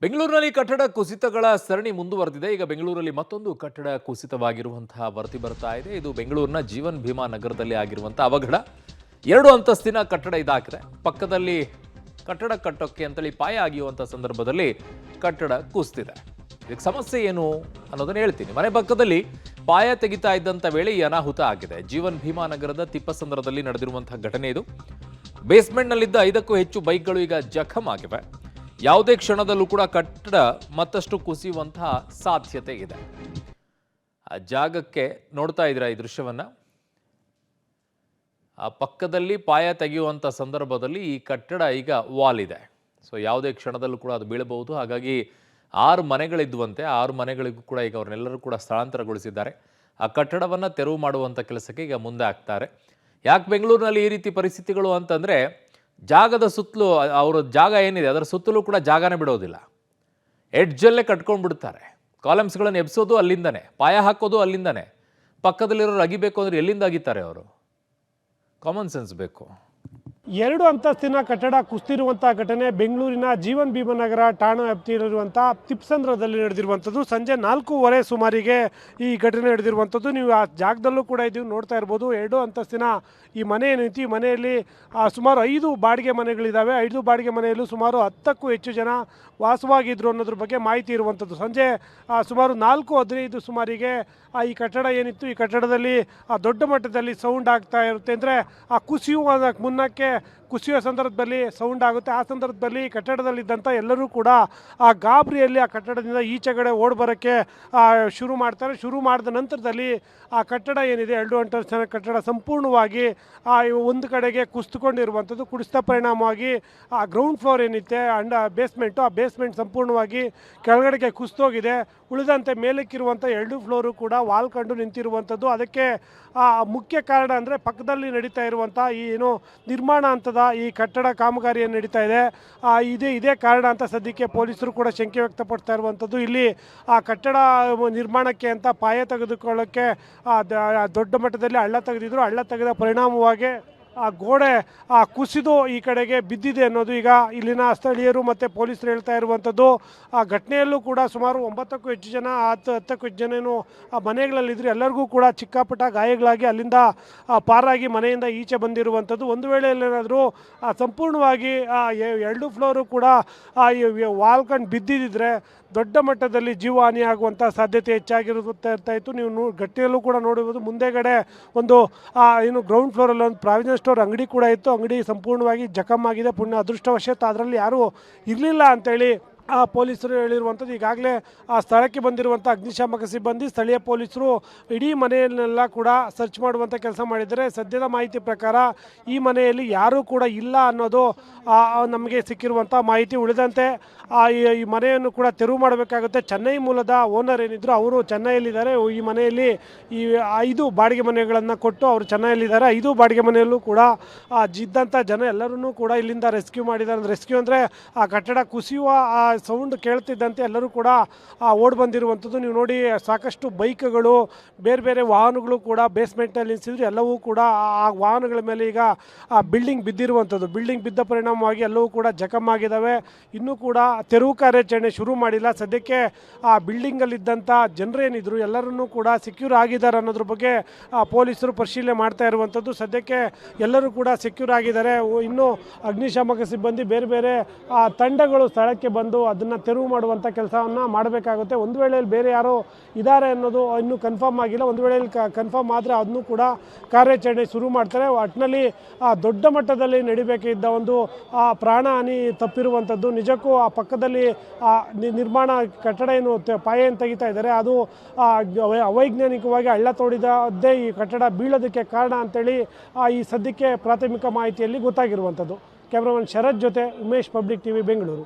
ಬೆಂಗಳೂರಿನಲ್ಲಿ ಕಟ್ಟಡ ಕುಸಿತಗಳ ಸರಣಿ ಮುಂದುವರೆದಿದೆ. ಈಗ ಬೆಂಗಳೂರಲ್ಲಿ ಮತ್ತೊಂದು ಕಟ್ಟಡ ಕುಸಿತವಾಗಿರುವಂತಹ ವರದಿ ಬರ್ತಾ ಇದೆ. ಇದು ಬೆಂಗಳೂರಿನ ಜೀವನ್ ಭೀಮಾ ನಗರದಲ್ಲಿ ಆಗಿರುವಂತಹ ಅವಘಡ. 2 ಅಂತಸ್ತಿನ ಕಟ್ಟಡ ಇದಾಗಿದೆ. ಪಕ್ಕದಲ್ಲಿ ಕಟ್ಟಡ ಕಟ್ಟೋಕ್ಕೆ ಅಂತೇಳಿ ಪಾಯ ಆಗಿರುವಂತಹ ಸಂದರ್ಭದಲ್ಲಿ ಕಟ್ಟಡ ಕುಸಿದಿದೆ. ಇದಕ್ಕೆ ಸಮಸ್ಯೆ ಏನು ಅನ್ನೋದನ್ನ ಹೇಳ್ತೀನಿ. ಮನೆ ಪಕ್ಕದಲ್ಲಿ ಪಾಯ ತೆಗಿತಾ ಇದ್ದಂಥ ವೇಳೆ ಈ ಅನಾಹುತ ಆಗಿದೆ. ಜೀವನ್ ಭೀಮಾ ನಗರದ ತಿಪ್ಪಸಂದ್ರದಲ್ಲಿ ನಡೆದಿರುವಂತಹ ಘಟನೆ ಇದು. ಬೇಸ್ಮೆಂಟ್ನಲ್ಲಿದ್ದ 5ಕ್ಕೂ ಹೆಚ್ಚು ಬೈಕ್ಗಳು ಈಗ ಜಖಂ ಆಗಿವೆ. ಯಾವುದೇ ಕ್ಷಣದಲ್ಲೂ ಕೂಡ ಕಟ್ಟಡ ಮತ್ತಷ್ಟು ಕುಸಿಯುವಂತಹ ಸಾಧ್ಯತೆ ಇದೆ. ಆ ಜಾಗಕ್ಕೆ ನೋಡ್ತಾ ಇದ್ದೀರಾ ಈ ದೃಶ್ಯವನ್ನ. ಆ ಪಕ್ಕದಲ್ಲಿ ಪಾಯ ತೆಗೆಯುವಂಥ ಸಂದರ್ಭದಲ್ಲಿ ಈ ಕಟ್ಟಡ ಈಗ ವಾಲ್ ಇದೆ. ಸೊ ಯಾವುದೇ ಕ್ಷಣದಲ್ಲೂ ಕೂಡ ಅದು ಬೀಳಬಹುದು. ಹಾಗಾಗಿ 6 ಮನೆಗಳಿದ್ದುವಂತೆ. 6 ಮನೆಗಳಿಗೂ ಕೂಡ ಈಗ ಅವ್ರನ್ನೆಲ್ಲರೂ ಕೂಡ ಸ್ಥಳಾಂತರಗೊಳಿಸಿದ್ದಾರೆ. ಆ ಕಟ್ಟಡವನ್ನು ತೆರವು ಮಾಡುವಂಥ ಕೆಲಸಕ್ಕೆ ಈಗ ಮುಂದೆ ಆಗ್ತಾರೆ. ಯಾಕೆ ಬೆಂಗಳೂರಿನಲ್ಲಿ ಈ ರೀತಿ ಪರಿಸ್ಥಿತಿಗಳು ಅಂತಂದರೆ, ಜಾಗದ ಸುತ್ತಲೂ ಅವರ ಜಾಗ ಏನಿದೆ ಅದರ ಸುತ್ತಲೂ ಕೂಡ ಜಾಗನೇ ಬಿಡೋದಿಲ್ಲ. ಎಡ್ಜಲ್ಲೇ ಕಟ್ಕೊಂಡು ಬಿಡ್ತಾರೆ. ಕಾಲಮ್ಸ್ಗಳನ್ನು ಎಬ್ಸೋದು ಅಲ್ಲಿಂದನೇ, ಪಾಯ ಹಾಕೋದು ಅಲ್ಲಿಂದನೇ. ಪಕ್ಕದಲ್ಲಿರೋರು ಅಗಿಬೇಕು ಅಂದರೆ ಎಲ್ಲಿಂದ ಅಗಿತಾರೆ ಅವರು? ಕಾಮನ್ ಸೆನ್ಸ್ ಬೇಕು. 2 ಅಂತಸ್ತಿನ ಕಟ್ಟಡ ಕುಸಿದಿರುವಂಥ ಘಟನೆ ಬೆಂಗಳೂರಿನ ಜೀವನ್ ಭೀಮಾ ನಗರ ಠಾಣಾ ವ್ಯಾಪ್ತಿಯಲ್ಲಿರುವಂಥ ತಿಪ್ಪಸಂದ್ರದಲ್ಲಿ ನಡೆದಿರುವಂಥದ್ದು. ಸಂಜೆ 4:15 ಸುಮಾರಿಗೆ ಈ ಘಟನೆ ನಡೆದಿರುವಂಥದ್ದು. ನೀವು ಆ ಜಾಗದಲ್ಲೂ ಕೂಡ ಇದೀವಿ ನೋಡ್ತಾ ಇರ್ಬೋದು. 2 ಅಂತಸ್ತಿನ ಈ ಮನೆ ಏನೈತಿ, ಈ ಮನೆಯಲ್ಲಿ ಸುಮಾರು 5 ಬಾಡಿಗೆ ಮನೆಗಳಿದ್ದಾವೆ. 5 ಬಾಡಿಗೆ ಮನೆಯಲ್ಲೂ ಸುಮಾರು 10ಕ್ಕೂ ಹೆಚ್ಚು ಜನ ವಾಸವಾಗಿದ್ದರು ಅನ್ನೋದ್ರ ಬಗ್ಗೆ ಮಾಹಿತಿ ಇರುವಂಥದ್ದು. ಸಂಜೆ ಸುಮಾರು 4:15 ಸುಮಾರಿಗೆ ಈ ಕಟ್ಟಡ ಏನಿತ್ತು, ಈ ಕಟ್ಟಡದಲ್ಲಿ ದೊಡ್ಡ ಮಟ್ಟದಲ್ಲಿ ಸೌಂಡ್ ಆಗ್ತಾ ಇರುತ್ತೆ. ಅಂದರೆ ಆ ಕುಸಿಯುವ ಮುನ್ನಕ್ಕೆ ಕುಸಿಯುವ ಸಂದರ್ಭದಲ್ಲಿ ಸೌಂಡ್ ಆಗುತ್ತೆ. ಆ ಸಂದರ್ಭದಲ್ಲಿ ಕಟ್ಟಡದಲ್ಲಿದ್ದಂಥ ಎಲ್ಲರೂ ಕೂಡ ಆ ಗಾಬರಿಯಲ್ಲಿ ಆ ಕಟ್ಟಡದಿಂದ ಈಚೆಗಡೆ ಓಡಿ ಬರೋಕ್ಕೆ ಶುರು ಮಾಡ್ತಾರೆ. ಶುರು ಮಾಡಿದ ನಂತರದಲ್ಲಿ ಆ ಕಟ್ಟಡ ಏನಿದೆ 2 ಅಂತಸ್ತಿನ ಕಟ್ಟಡ ಸಂಪೂರ್ಣವಾಗಿ ಒಂದು ಕಡೆಗೆ ಕುಸಿದುಕೊಂಡಿರುವಂಥದ್ದು. ಕುಸಿದ ಪರಿಣಾಮವಾಗಿ ಆ ಗ್ರೌಂಡ್ ಫ್ಲೋರ್ ಏನಿದೆ ಬೇಸ್ಮೆಂಟು, ಆ ಬೇಸ್ಮೆಂಟ್ ಸಂಪೂರ್ಣವಾಗಿ ಕೆಳಗಡೆಗೆ ಕುಸಿದೋಗಿದೆ. ಉಳಿದಂತೆ ಮೇಲಕ್ಕಿರುವಂಥ 2 ಫ್ಲೋರು ಕೂಡ ವಾಲ್ ಕಂಡು ನಿಂತಿರುವಂಥದ್ದು. ಅದಕ್ಕೆ ಮುಖ್ಯ ಕಾರಣ ಅಂದರೆ ಪಕ್ಕದಲ್ಲಿ ನಡೀತಾ ಇರುವಂಥ ಈ ಏನು ನಿರ್ಮಾಣ ಹಂತದ ಈ ಕಟ್ಟಡ ಕಾಮಗಾರಿ ಏನು ನಡೀತಾ ಇದೆ, ಇದೇ ಕಾರಣ ಅಂತ ಸದ್ಯಕ್ಕೆ ಪೊಲೀಸರು ಕೂಡ ಶಂಕೆ ವ್ಯಕ್ತಪಡ್ತಾ ಇರುವಂಥದ್ದು. ಇಲ್ಲಿ ಆ ಕಟ್ಟಡ ನಿರ್ಮಾಣಕ್ಕೆ ಅಂತ ಪಾಯ ತೆಗೆದುಕೊಳ್ಳೋಕ್ಕೆ ದೊಡ್ಡ ಮಟ್ಟದಲ್ಲಿ ಹಳ್ಳ ತೆಗೆದಿದ್ರು. ಹಳ್ಳ ತೆಗೆದ ಪರಿಣಾಮವಾಗಿ ಆ ಗೋಡೆ ಕುಸಿದು ಈ ಕಡೆಗೆ ಬಿದ್ದಿದೆ ಅನ್ನೋದು ಈಗ ಇಲ್ಲಿನ ಸ್ಥಳೀಯರು ಮತ್ತು ಪೊಲೀಸರು ಹೇಳ್ತಾ ಇರುವಂಥದ್ದು. ಆ ಘಟನೆಯಲ್ಲೂ ಕೂಡ ಸುಮಾರು 9ಕ್ಕೂ ಹೆಚ್ಚು ಜನ 10ಕ್ಕೂ ಹೆಚ್ಚು ಜನ ಏನು ಆ ಮನೆಗಳಲ್ಲಿದ್ದರು. ಎಲ್ಲರಿಗೂ ಕೂಡ ಚಿಕ್ಕಪುಟ್ಟ ಗಾಯಗಳಾಗಿ ಅಲ್ಲಿಂದ ಪಾರಾಗಿ ಮನೆಯಿಂದ ಈಚೆ ಬಂದಿರುವಂಥದ್ದು. ಒಂದು ವೇಳೆ ಏನಾದರೂ ಸಂಪೂರ್ಣವಾಗಿ 2 ಫ್ಲೋರು ಕೂಡ ವಾಲ್ಕಂಡು ಬಿದ್ದಿದ್ದರೆ ದೊಡ್ಡ ಮಟ್ಟದಲ್ಲಿ ಜೀವಹಾನಿ ಆಗುವಂಥ ಸಾಧ್ಯತೆ ಹೆಚ್ಚಾಗಿರ್ತಾ ಇತ್ತು. ನೀವು ಘಟನೆಯಲ್ಲೂ ಕೂಡ ನೋಡಿರ್ಬೋದು. ಮುಂದೆಗಡೆ ಒಂದು ಏನು ಗ್ರೌಂಡ್ ಫ್ಲೋರಲ್ಲಿ ಒಂದು ಪ್ರಾವಿಷನ್ ಸ್ಟೋರ್ ಅಂಗಡಿ ಕೂಡ ಇತ್ತು. ಅಂಗಡಿ ಸಂಪೂರ್ಣವಾಗಿ ಜಖಮ್ ಆಗಿದೆ. ಪುಣ್ಯ ಅದೃಷ್ಟವಶಾತ್ ಅದರಲ್ಲಿ ಯಾರೂ ಇರಲಿಲ್ಲ ಅಂತೇಳಿ ಪೊಲೀಸರು ಹೇಳಿರುವಂಥದ್ದು. ಈಗಾಗಲೇ ಆ ಸ್ಥಳಕ್ಕೆ ಬಂದಿರುವಂಥ ಅಗ್ನಿಶಾಮಕ ಸಿಬ್ಬಂದಿ, ಸ್ಥಳೀಯ ಪೊಲೀಸರು ಇಡೀ ಮನೆಯನ್ನೆಲ್ಲ ಕೂಡ ಸರ್ಚ್ ಮಾಡುವಂಥ ಕೆಲಸ ಮಾಡಿದ್ದಾರೆ. ಸದ್ಯದ ಮಾಹಿತಿ ಪ್ರಕಾರ ಈ ಮನೆಯಲ್ಲಿ ಯಾರೂ ಕೂಡ ಇಲ್ಲ ಅನ್ನೋದು ನಮಗೆ ಸಿಕ್ಕಿರುವಂಥ ಮಾಹಿತಿ. ಉಳಿದಂತೆ ಈ ಮನೆಯನ್ನು ಕೂಡ ತೆರವು ಮಾಡಬೇಕಾಗುತ್ತೆ. ಚೆನ್ನೈ ಮೂಲದ ಓನರ್ ಏನಿದ್ರು ಅವರು ಚೆನ್ನೈಯಲ್ಲಿದ್ದಾರೆ. ಈ ಮನೆಯಲ್ಲಿ ಈ 5 ಬಾಡಿಗೆ ಮನೆಗಳನ್ನು ಕೊಟ್ಟು ಅವರು ಚೆನ್ನೈಯಲ್ಲಿದ್ದಾರೆ. 5 ಬಾಡಿಗೆ ಮನೆಯಲ್ಲೂ ಕೂಡ ಇದ್ದಂಥ ಜನ ಎಲ್ಲರೂ ಕೂಡ ಇಲ್ಲಿಂದ ರೆಸ್ಕ್ಯೂ ಮಾಡಿದ್ದಾರೆ. ರೆಸ್ಕ್ಯೂ ಅಂದರೆ ಆ ಕಟ್ಟಡ ಕುಸಿಯುವ ಸೌಂಡ್ ಕೇಳ್ತಿದ್ದಂತೆ ಎಲ್ಲರೂ ಕೂಡ ಓಡಿ ಬಂದಿರುವಂಥದ್ದು. ನೀವು ನೋಡಿ, ಸಾಕಷ್ಟು ಬೈಕ್ಗಳು, ಬೇರೆ ಬೇರೆ ವಾಹನಗಳು ಕೂಡ ಬೇಸ್ಮೆಂಟಲ್ಲಿ ನಿಲ್ಲಿಸಿದ್ರು. ಎಲ್ಲವೂ ಕೂಡ ಆ ವಾಹನಗಳ ಮೇಲೆ ಈಗ ಬಿಲ್ಡಿಂಗ್ ಬಿದ್ದಿರುವಂಥದ್ದು. ಬಿಲ್ಡಿಂಗ್ ಬಿದ್ದ ಪರಿಣಾಮವಾಗಿ ಎಲ್ಲವೂ ಕೂಡ ಜಖಮ್ ಆಗಿದ್ದಾವೆ. ಇನ್ನೂ ಕೂಡ ತೆರವು ಕಾರ್ಯಾಚರಣೆ ಶುರು ಮಾಡಿಲ್ಲ. ಸದ್ಯಕ್ಕೆ ಆ ಬಿಲ್ಡಿಂಗಲ್ಲಿದ್ದಂಥ ಜನರೇನಿದ್ರು ಎಲ್ಲರನ್ನೂ ಕೂಡ ಸೆಕ್ಯೂರ್ ಆಗಿದ್ದಾರೆ ಅನ್ನೋದ್ರ ಬಗ್ಗೆ ಪೊಲೀಸರು ಪರಿಶೀಲನೆ ಮಾಡ್ತಾ ಇರುವಂಥದ್ದು. ಸದ್ಯಕ್ಕೆ ಎಲ್ಲರೂ ಕೂಡ ಸೆಕ್ಯೂರ್ ಆಗಿದ್ದಾರೆ. ಇನ್ನು ಅಗ್ನಿಶಾಮಕ ಸಿಬ್ಬಂದಿ ಬೇರೆ ಬೇರೆ ತಂಡಗಳು ಸ್ಥಳಕ್ಕೆ ಬಂದು ಅದನ್ನು ತೆರವು ಮಾಡುವಂಥ ಕೆಲಸವನ್ನು ಮಾಡಬೇಕಾಗುತ್ತೆ. ಒಂದು ವೇಳೆಯಲ್ಲಿ ಬೇರೆ ಯಾರೋ ಇದ್ದಾರೆ ಅನ್ನೋದು ಇನ್ನೂ ಕನ್ಫರ್ಮ್ ಆಗಿಲ್ಲ. ಒಂದು ವೇಳೆಯಲ್ಲಿ ಕನ್ಫರ್ಮ್ ಆದರೆ ಅದನ್ನು ಕೂಡ ಕಾರ್ಯಾಚರಣೆ ಶುರು ಮಾಡ್ತಾರೆ. ಒಟ್ಟಿನಲ್ಲಿ ದೊಡ್ಡ ಮಟ್ಟದಲ್ಲಿ ನಡಿಬೇಕಿದ್ದ ಒಂದು ಪ್ರಾಣ ಹಾನಿ ತಪ್ಪಿರುವಂಥದ್ದು. ನಿಜಕ್ಕೂ ಆ ಪಕ್ಕದಲ್ಲಿ ನಿರ್ಮಾಣ ಕಟ್ಟಡ ಏನು ಪಾಯ ಏನು ತೆಗಿತಾ ಇದ್ದಾರೆ ಅದು ಅವೈಜ್ಞಾನಿಕವಾಗಿ ಹಳ್ಳ ತೋಡಿದದ್ದೇ ಈ ಕಟ್ಟಡ ಬೀಳೋದಕ್ಕೆ ಕಾರಣ ಅಂತೇಳಿ ಈ ಸದ್ಯಕ್ಕೆ ಪ್ರಾಥಮಿಕ ಮಾಹಿತಿಯಲ್ಲಿ ಗೊತ್ತಾಗಿರುವಂಥದ್ದು. ಕ್ಯಾಮ್ರಾಮನ್ ಶರತ್ ಜೊತೆ ಉಮೇಶ್, ಪಬ್ಲಿಕ್ ಟಿವಿ, ಬೆಂಗಳೂರು.